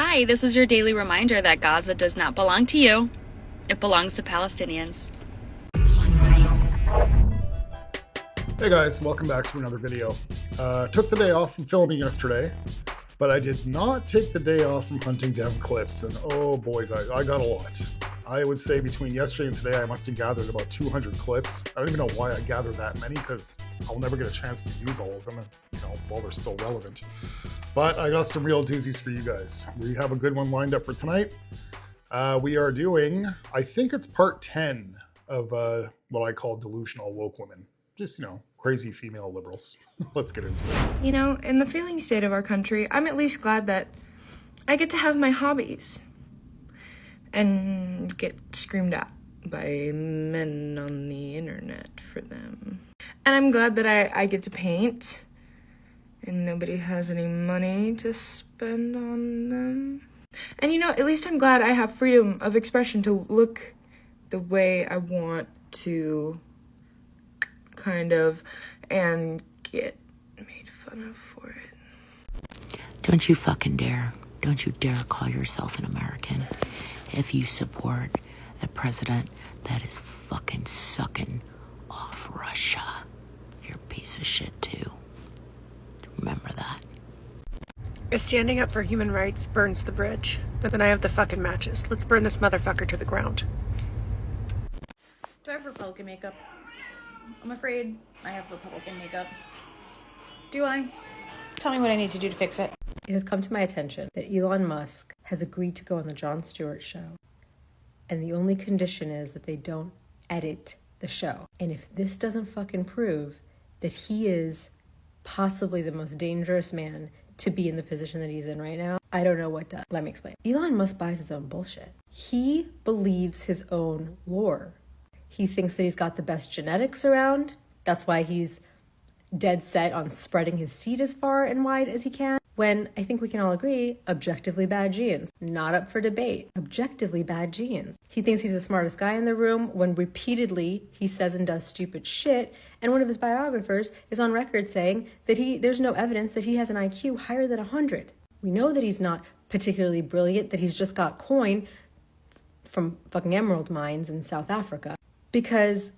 Hi, this is your daily reminder that Gaza does not belong to you. It belongs to Palestinians. Hey guys, welcome back to another video. Took the day off from filming yesterday, but I did not take the day off from hunting down clips, and oh boy guys, I got a lot. I would say between yesterday and today I must have gathered about 200 clips. I don't even know why I gathered that many, because I'll never get a chance to use all of them, while they're still relevant. But I got some real doozies for you guys. We have a good one lined up for tonight. We are doing, I think it's part 10 of what I call delusional woke women. Just, crazy female liberals. Let's get into it. In the failing state of our country, I'm at least glad that I get to have my hobbies and get screamed at by men on the internet for them. And I'm glad that I get to paint and nobody has any money to spend on them. And at least I'm glad I have freedom of expression to look the way I want to, kind of, and get made fun of for it. Don't you fucking dare. Don't you dare call yourself an American if you support a president that is fucking sucking off Russia. You're a piece of shit too. Remember that. If standing up for human rights burns the bridge, then I have the fucking matches. Let's burn this motherfucker to the ground. Do I have Republican makeup? I'm afraid I have Republican makeup. Do I? Tell me what I need to do to fix it. It has come to my attention that Elon Musk has agreed to go on the Jon Stewart show. And the only condition is that they don't edit the show. And if this doesn't fucking prove that he is possibly the most dangerous man to be in the position that he's in right now, I don't know what does. Let me explain. Elon Musk buys his own bullshit. He believes his own lore. He thinks that he's got the best genetics around. That's why he's dead set on spreading his seed as far and wide as he can. When I think we can all agree, objectively bad genes. Not up for debate. Objectively bad genes. He thinks he's the smartest guy in the room when repeatedly he says and does stupid shit. And one of his biographers is on record saying that there's no evidence that he has an IQ higher than 100. We know that he's not particularly brilliant, that he's just got coin from fucking emerald mines in South Africa. Because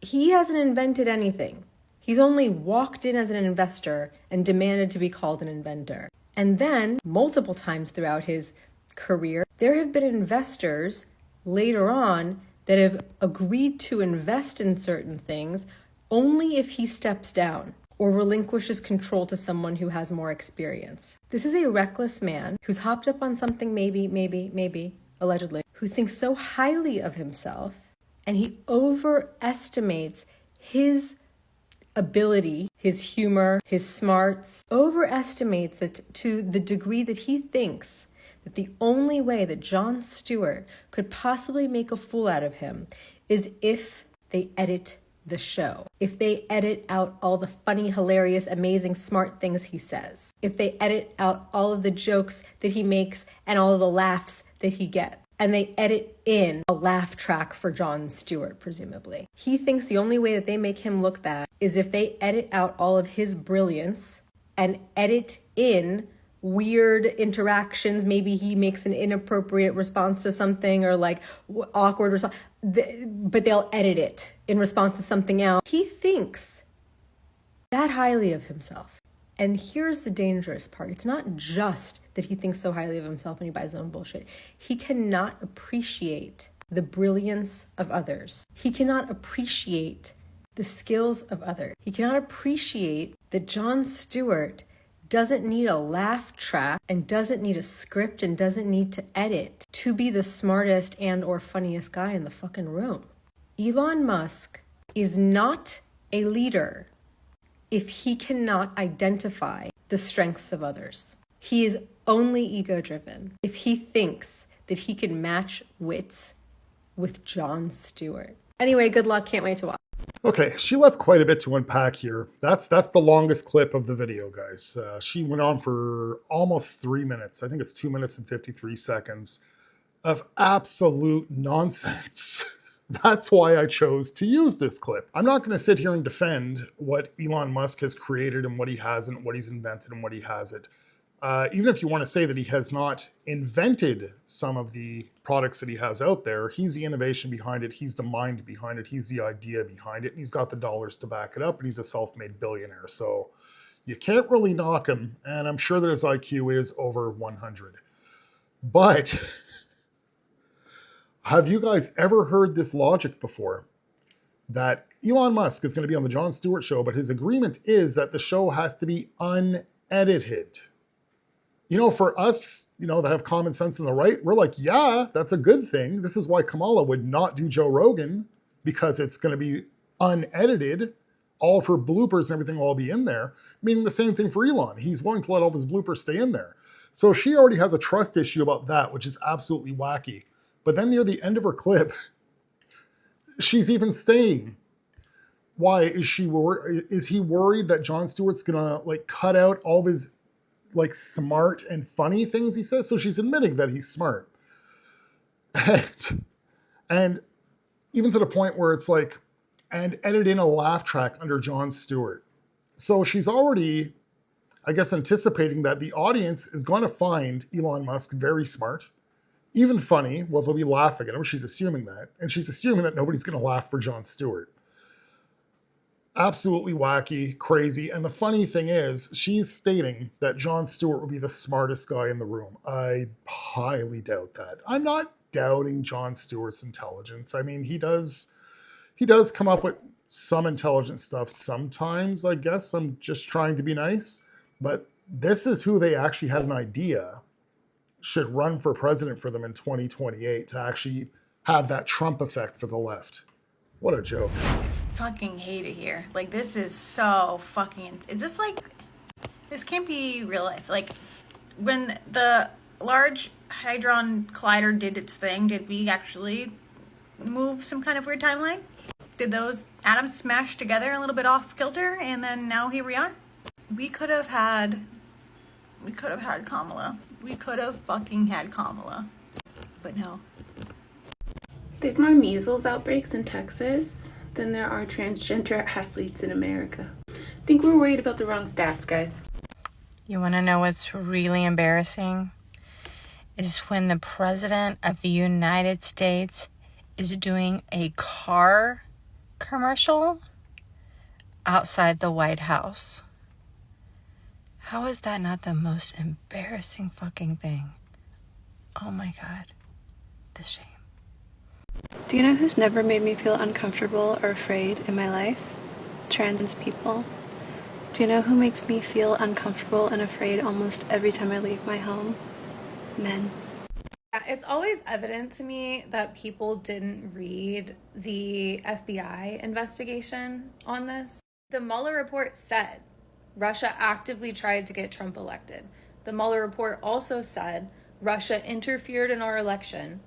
he hasn't invented anything. He's only walked in as an investor and demanded to be called an inventor. And then, multiple times throughout his career, there have been investors later on that have agreed to invest in certain things only if he steps down or relinquishes control to someone who has more experience. This is a reckless man who's hopped up on something maybe, allegedly, who thinks so highly of himself, and he overestimates his ability, his humor, his smarts, overestimates it to the degree that he thinks that the only way that Jon Stewart could possibly make a fool out of him is if they edit the show. If they edit out all the funny, hilarious, amazing, smart things he says. If they edit out all of the jokes that he makes and all of the laughs that he gets. And they edit in a laugh track for Jon Stewart, presumably. He thinks the only way that they make him look bad is if they edit out all of his brilliance and edit in weird interactions. Maybe he makes an inappropriate response to something or awkward response, but they'll edit it in response to something else. He thinks that highly of himself. And here's the dangerous part. It's not just that he thinks so highly of himself when he buys his own bullshit. He cannot appreciate the brilliance of others. He cannot appreciate the skills of others. He cannot appreciate that Jon Stewart doesn't need a laugh track and doesn't need a script and doesn't need to edit to be the smartest and or funniest guy in the fucking room. Elon Musk is not a leader if he cannot identify the strengths of others. He is only ego-driven if he thinks that he can match wits with Jon Stewart. Anyway, good luck. Can't wait to watch. Okay, she left quite a bit to unpack here. That's the longest clip of the video, guys. She went on for almost 3 minutes. I think it's 2 minutes and 53 seconds of absolute nonsense. That's why I chose to use this clip. I'm not going to sit here and defend what Elon Musk has created and what he hasn't, what he's invented and what he hasn't. Even if you want to say that he has not invented some of the products that he has out there, he's the innovation behind it. He's the mind behind it. He's the idea behind it. And he's got the dollars to back it up. And he's a self-made billionaire. So you can't really knock him. And I'm sure that his IQ is over 100. But have you guys ever heard this logic before? That Elon Musk is going to be on the Jon Stewart show, but his agreement is that the show has to be unedited. You know, for us, you know, that have common sense on the right, we're like, yeah, that's a good thing. This is why Kamala would not do Joe Rogan, because it's going to be unedited. All of her bloopers and everything will all be in there. Meaning the same thing for Elon. He's willing to let all of his bloopers stay in there. So she already has a trust issue about that, which is absolutely wacky. But then near the end of her clip, she's even saying, why is he worried that Jon Stewart's gonna like cut out all of his like smart and funny things he says? So she's admitting that he's smart. And even to the point where it's like, and edit in a laugh track under Jon Stewart. So she's already, I guess, anticipating that the audience is going to find Elon Musk very smart, even funny. Well, they'll be laughing at him. She's assuming that. And she's assuming that nobody's going to laugh for Jon Stewart. Absolutely wacky, crazy. And the funny thing is, she's stating that Jon Stewart will be the smartest guy in the room. I highly doubt that. I'm not doubting Jon Stewart's intelligence. I mean, he does come up with some intelligent stuff sometimes, I guess. I'm just trying to be nice. But this is who they actually had an idea should run for president for them in 2028 to actually have that Trump effect for the left. What a joke. Fucking hate it here. Like, this is so fucking... Is this like... This can't be real life. Like, when the Large Hadron Collider did its thing, did we actually move some kind of weird timeline? Did those atoms smash together a little bit off kilter, and then now here we are? We could have had Kamala. We could have fucking had Kamala. But no. There's more measles outbreaks in Texas than there are transgender athletes in America. I think we're worried about the wrong stats, guys. You want to know what's really embarrassing? Is when the President of the United States is doing a car commercial outside the White House. How is that not the most embarrassing fucking thing? Oh my God. The shame. Do you know who's never made me feel uncomfortable or afraid in my life? Trans people. Do you know who makes me feel uncomfortable and afraid almost every time I leave my home? Men. It's always evident to me that people didn't read the FBI investigation on this. The Mueller report said Russia actively tried to get Trump elected. The Mueller report also said Russia interfered in our election.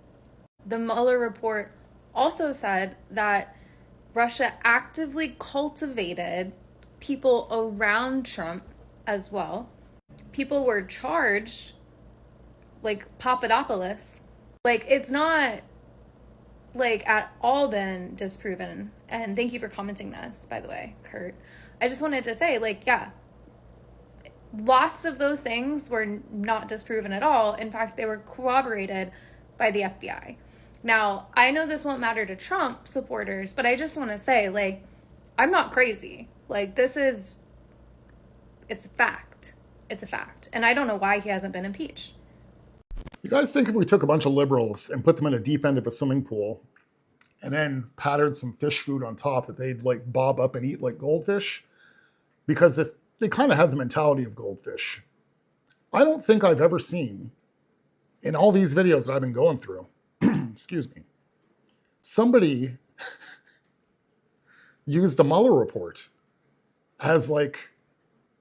The Mueller report also said that Russia actively cultivated people around Trump as well. People were charged, like Papadopoulos. Like, it's not like at all been disproven. And thank you for commenting this, by the way, Kurt. I just wanted to say, like, yeah, lots of those things were not disproven at all. In fact, they were corroborated by the FBI. Now, I know this won't matter to Trump supporters, but I just want to say, like, I'm not crazy. Like, it's a fact. It's a fact. And I don't know why he hasn't been impeached. You guys think if we took a bunch of liberals and put them in a deep end of a swimming pool and then pattered some fish food on top that they'd like bob up and eat like goldfish? Because they kind of have the mentality of goldfish. I don't think I've ever seen in all these videos that I've been going through, excuse me, somebody used the Mueller report as like,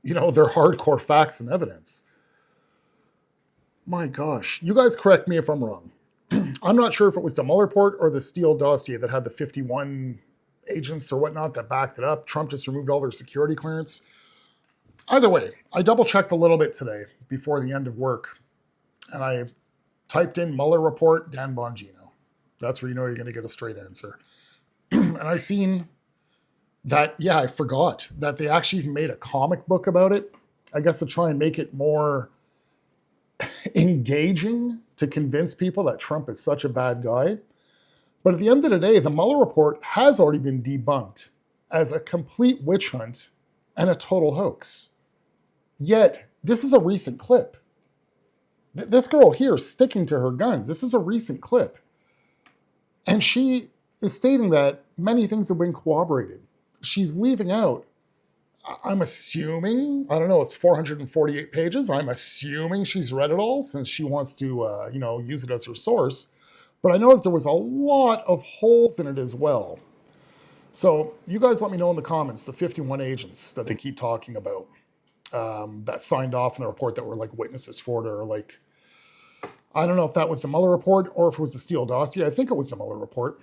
you know, their hardcore facts and evidence. My gosh, you guys correct me if I'm wrong. I'm not sure if it was the Mueller report or the Steele dossier that had the 51 agents or whatnot that backed it up. Trump just removed all their security clearance. Either way, I double checked a little bit today before the end of work, and I typed in Mueller report Dan Bongino. That's where you know you're going to get a straight answer. And I seen that, yeah, I forgot that they actually even made a comic book about it. I guess to try and make it more engaging to convince people that Trump is such a bad guy. But at the end of the day, the Mueller report has already been debunked as a complete witch hunt and a total hoax. Yet, this is a recent clip. This girl here is sticking to her guns. This is a recent clip. And she is stating that many things have been corroborated. She's leaving out, I'm assuming, I don't know, it's 448 pages. I'm assuming she's read it all since she wants to, use it as her source. But I know that there was a lot of holes in it as well. So you guys let me know in the comments, the 51 agents that they keep talking about that signed off in the report that were like witnesses for it, or like, I don't know if that was the Mueller report or if it was the Steele dossier. I think it was the Mueller report.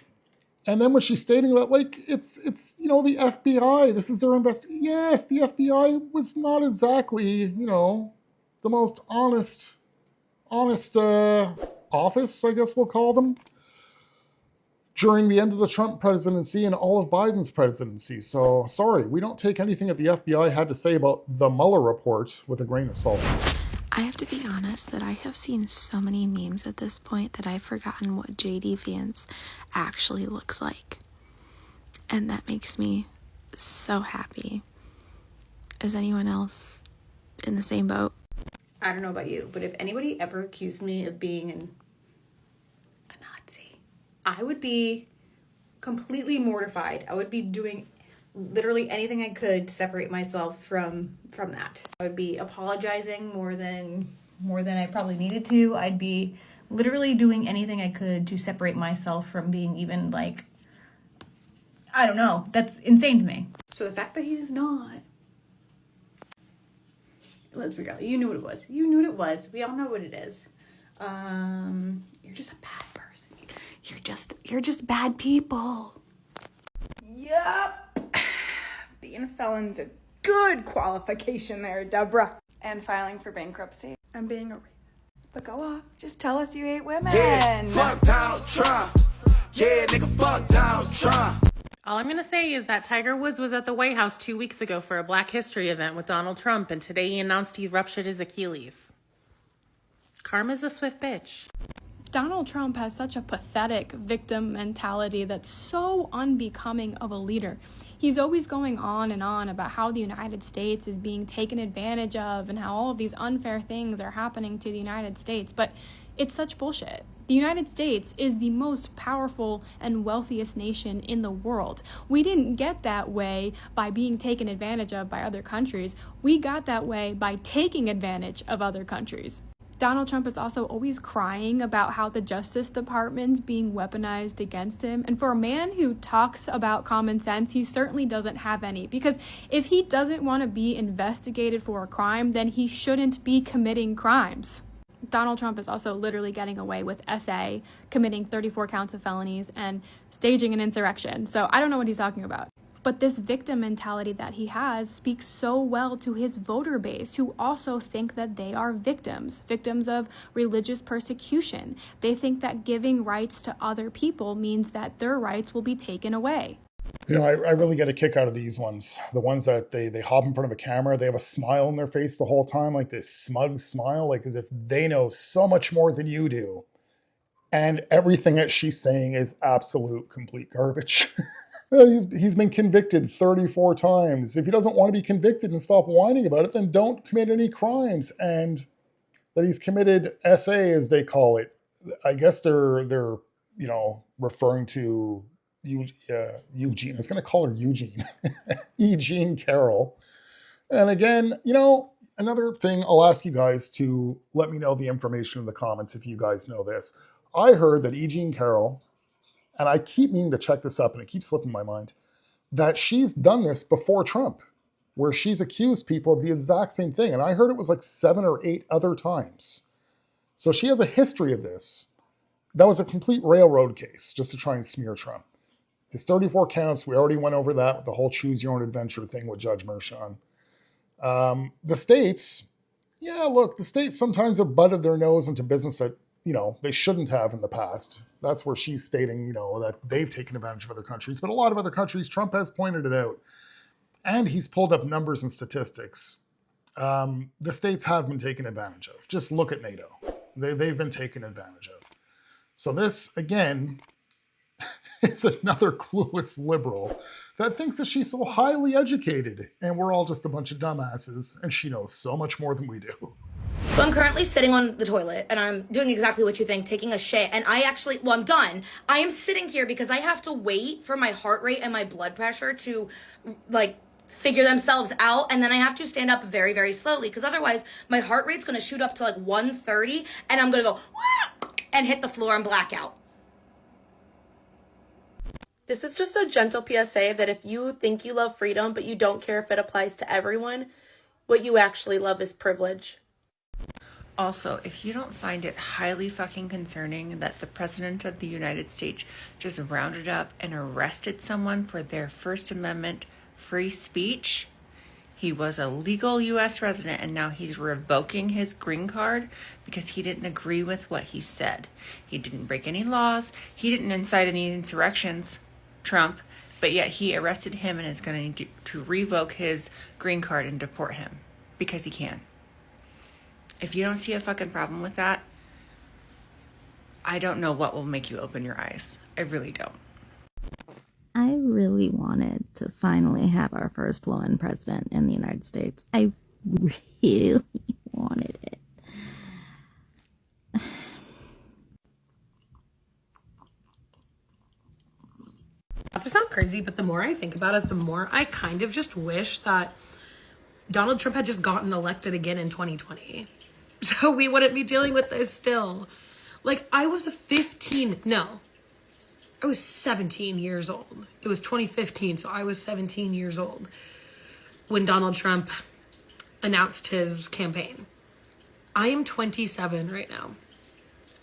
And then when she's stating that, like, it's the FBI, this is their investigation. Yes, the FBI was not exactly, the most honest office, I guess we'll call them, during the end of the Trump presidency and all of Biden's presidency. So, sorry, we don't take anything that the FBI had to say about the Mueller report with a grain of salt. I have to be honest that I have seen so many memes at this point that I've forgotten what JD Vance actually looks like. And that makes me so happy. Is anyone else in the same boat? I don't know about you, but if anybody ever accused me of being a Nazi, I would be completely mortified. I would be doing literally anything I could to separate myself from that. I would be apologizing more than I probably needed to. I'd be literally doing anything I could to separate myself from being even like, I don't know. That's insane to me. So the fact that he's not, let's figure out. You knew what it was. You knew what it was. We all know what it is. You're just a bad person. You're just bad people. Yup. Being a felon's a good qualification there, Deborah. And filing for bankruptcy. And being a rapist. But go off. Just tell us you hate women. Yeah, fuck Donald Trump. Yeah, nigga, fuck Donald Trump. All I'm going to say is that Tiger Woods was at the White House 2 weeks ago for a Black History event with Donald Trump, and today he announced he ruptured his Achilles. Karma's a swift bitch. Donald Trump has such a pathetic victim mentality that's so unbecoming of a leader. He's always going on and on about how the United States is being taken advantage of and how all of these unfair things are happening to the United States, but it's such bullshit. The United States is the most powerful and wealthiest nation in the world. We didn't get that way by being taken advantage of by other countries. We got that way by taking advantage of other countries. Donald Trump is also always crying about how the Justice Department's being weaponized against him. And for a man who talks about common sense, he certainly doesn't have any. Because if he doesn't want to be investigated for a crime, then he shouldn't be committing crimes. Donald Trump is also literally getting away with SA, committing 34 counts of felonies, and staging an insurrection. So I don't know what he's talking about. But this victim mentality that he has speaks so well to his voter base, who also think that they are victims of religious persecution. They think that giving rights to other people means that their rights will be taken away. I really get a kick out of these ones. The ones that they hop in front of a camera, they have a smile on their face the whole time, like this smug smile, like as if they know so much more than you do. And everything that she's saying is absolute, complete garbage. He's been convicted 34 times. If he doesn't want to be convicted and stop whining about it, then don't commit any crimes. And that he's committed SA, as they call it. I guess they're referring to Eugene. I was going to call her Eugene. Eugene Carroll. And again, another thing, I'll ask you guys to let me know the information in the comments if you guys know this. I heard that Eugene Carroll, and I keep meaning to check this up and it keeps slipping my mind, that she's done this before Trump, where she's accused people of the exact same thing. And I heard it was like 7 or 8 other times. So she has a history of this. That was a complete railroad case just to try and smear Trump. His 34 counts, we already went over that with the whole choose your own adventure thing with Judge Mershon. The states, the states sometimes have butted their nose into business that, they shouldn't have in the past. That's where she's stating, that they've taken advantage of other countries. But a lot of other countries, Trump has pointed it out. And he's pulled up numbers and statistics. the states have been taken advantage of. Just look at NATO. They've been taken advantage of. So this, again, is another clueless liberal that thinks that she's so highly educated and we're all just a bunch of dumbasses and she knows so much more than we do. So I'm currently sitting on the toilet and I'm doing exactly what you think, taking a shit. And I'm done. I am sitting here because I have to wait for my heart rate and my blood pressure to figure themselves out. And then I have to stand up very, very slowly because otherwise my heart rate's going to shoot up to 130 and I'm going to go and hit the floor and black out. This is just a gentle PSA that if you think you love freedom, but you don't care if it applies to everyone, what you actually love is privilege. Also, if you don't find it highly fucking concerning that the President of the United States just rounded up and arrested someone for their First Amendment free speech, he was a legal U.S. resident and now he's revoking his green card because he didn't agree with what he said. He didn't break any laws. He didn't incite any insurrections, Trump, but yet he arrested him and is going to revoke his green card and deport him because he can. If you don't see a fucking problem with that, I don't know what will make you open your eyes. I really don't. I really wanted to finally have our first woman president in the United States. I really wanted it. Not to sound crazy, but the more I think about it, the more I kind of just wish that Donald Trump had just gotten elected again in 2020. So we wouldn't be dealing with this still. I was 17 years old. It was 2015, so I was 17 years old when Donald Trump announced his campaign. I am 27 right now.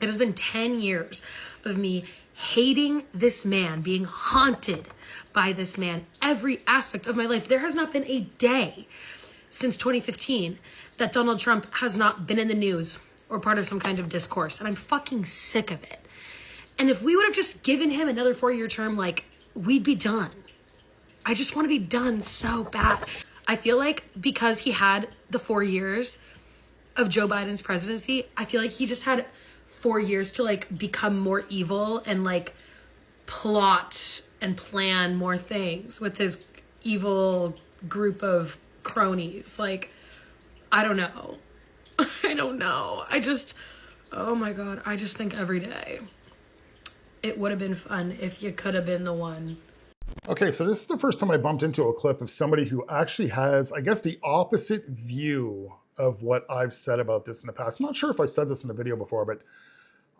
It has been 10 years of me hating this man, being haunted by this man, every aspect of my life. There has not been a day since 2015 that Donald Trump has not been in the news or part of some kind of discourse, and I'm fucking sick of it. And if we would have just given him another 4-year term, we'd be done. I just want to be done so bad. I feel like because he had the 4 years of Joe Biden's presidency, I feel like he just had 4 years to become more evil and plot and plan more things with his evil group of cronies. I don't know. I don't know. Oh my God. I just think every day it would have been fun if you could have been the one. Okay, so this is the first time I bumped into a clip of somebody who actually has, I guess, the opposite view of what I've said about this in the past. I'm not sure if I've said this in a video before, but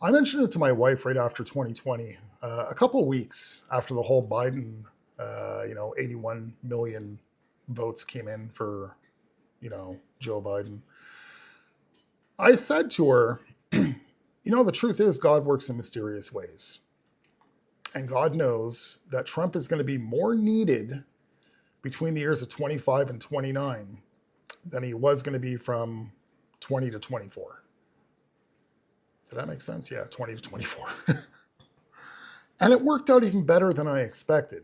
I mentioned it to my wife right after 2020, a couple of weeks after the whole Biden, 81 million votes came in for, Joe Biden. I said to her, the truth is God works in mysterious ways. And God knows that Trump is going to be more needed between the years of 25 and 29 than he was going to be from 20 to 24. Did that make sense? Yeah, 20 to 24. And it worked out even better than I expected.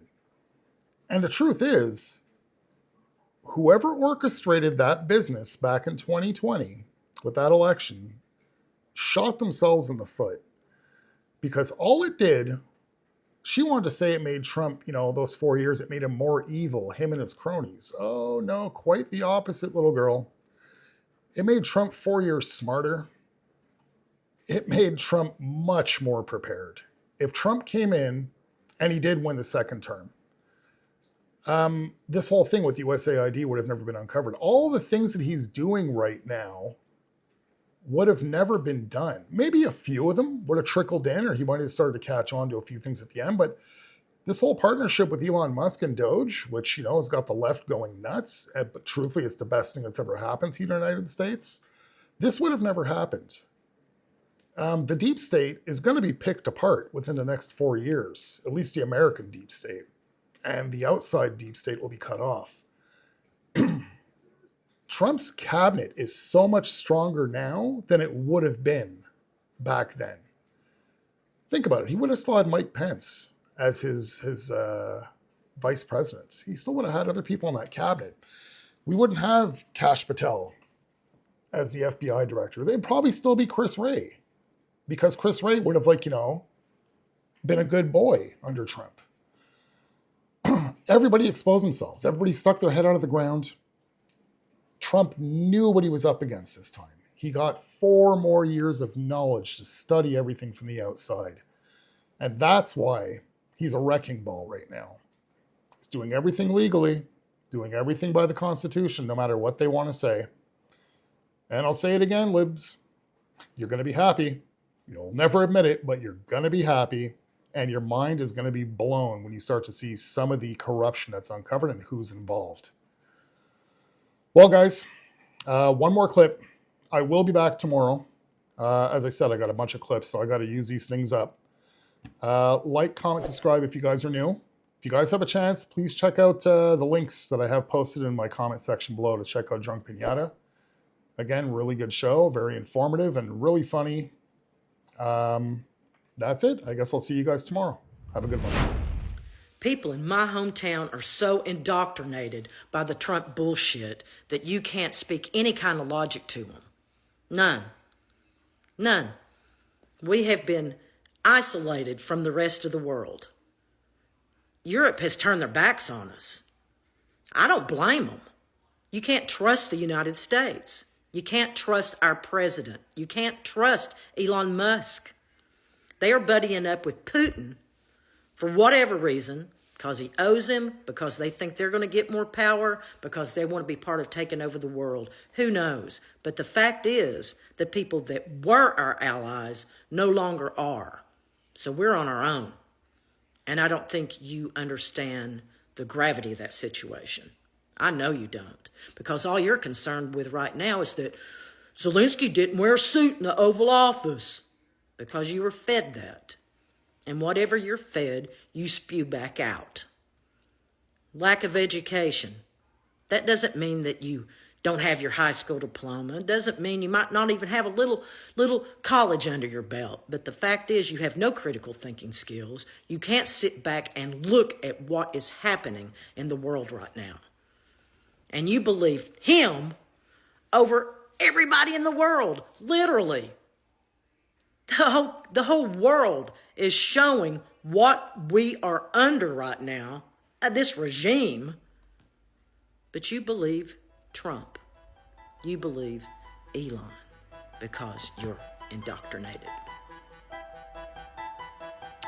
And the truth is, whoever orchestrated that business back in 2020 with that election shot themselves in the foot. Because all it did, she wanted to say it made Trump, those 4 years, it made him more evil, him and his cronies. Oh no, quite the opposite, little girl. It made Trump 4 years smarter. It made Trump much more prepared. If Trump came in, and he did win the second term, this whole thing with USAID would have never been uncovered. All the things that he's doing right now would have never been done. Maybe a few of them would have trickled in, or he might have started to catch on to a few things at the end. But this whole partnership with Elon Musk and Doge, which, has got the left going nuts, but truthfully, it's the best thing that's ever happened to the United States. This would have never happened. The deep state is going to be picked apart within the next 4 years, at least the American deep state. And the outside deep state will be cut off. Trump's cabinet is so much stronger now than it would have been back then. Think about it. He would have still had Mike Pence as his vice president. He still would have had other people in that cabinet. We wouldn't have Kash Patel as the FBI director, they'd probably still be Chris Wray, because Chris Wray would have, like, been a good boy under Trump. Everybody exposed themselves. Everybody stuck their head out of the ground. Trump knew what he was up against this time. He got 4 more years of knowledge to study everything from the outside. And that's why he's a wrecking ball right now. He's doing everything legally, doing everything by the Constitution, no matter what they want to say. And I'll say it again, libs. You're going to be happy. You'll never admit it, but you're going to be happy. And your mind is going to be blown when you start to see some of the corruption that's uncovered and who's involved. Well, guys, one more clip. I will be back tomorrow. As I said, I got a bunch of clips, so I got to use these things up. Like, comment, subscribe if you guys are new. If you guys have a chance, please check out the links that I have posted in my comment section below to check out DrunkPinata. Again, really good show, very informative and really funny. That's it. I guess I'll see you guys tomorrow. Have a good one. People in my hometown are so indoctrinated by the Trump bullshit that you can't speak any kind of logic to them. None. None. We have been isolated from the rest of the world. Europe has turned their backs on us. I don't blame them. You can't trust the United States. You can't trust our president. You can't trust Elon Musk. They are buddying up with Putin for whatever reason, because he owes him, because they think they're going to get more power, because they want to be part of taking over the world. Who knows? But the fact is, the people that were our allies no longer are. So we're on our own. And I don't think you understand the gravity of that situation. I know you don't, because all you're concerned with right now is that Zelensky didn't wear a suit in the Oval Office, because you were fed that. And whatever you're fed, you spew back out. Lack of education. That doesn't mean that you don't have your high school diploma. It doesn't mean you might not even have a little college under your belt. But the fact is, you have no critical thinking skills. You can't sit back and look at what is happening in the world right now. And you believe him over everybody in the world, literally. The whole world is showing what we are under right now, this regime. But you believe Trump. You believe Elon because you're indoctrinated.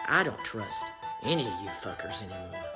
I don't trust any of you fuckers anymore.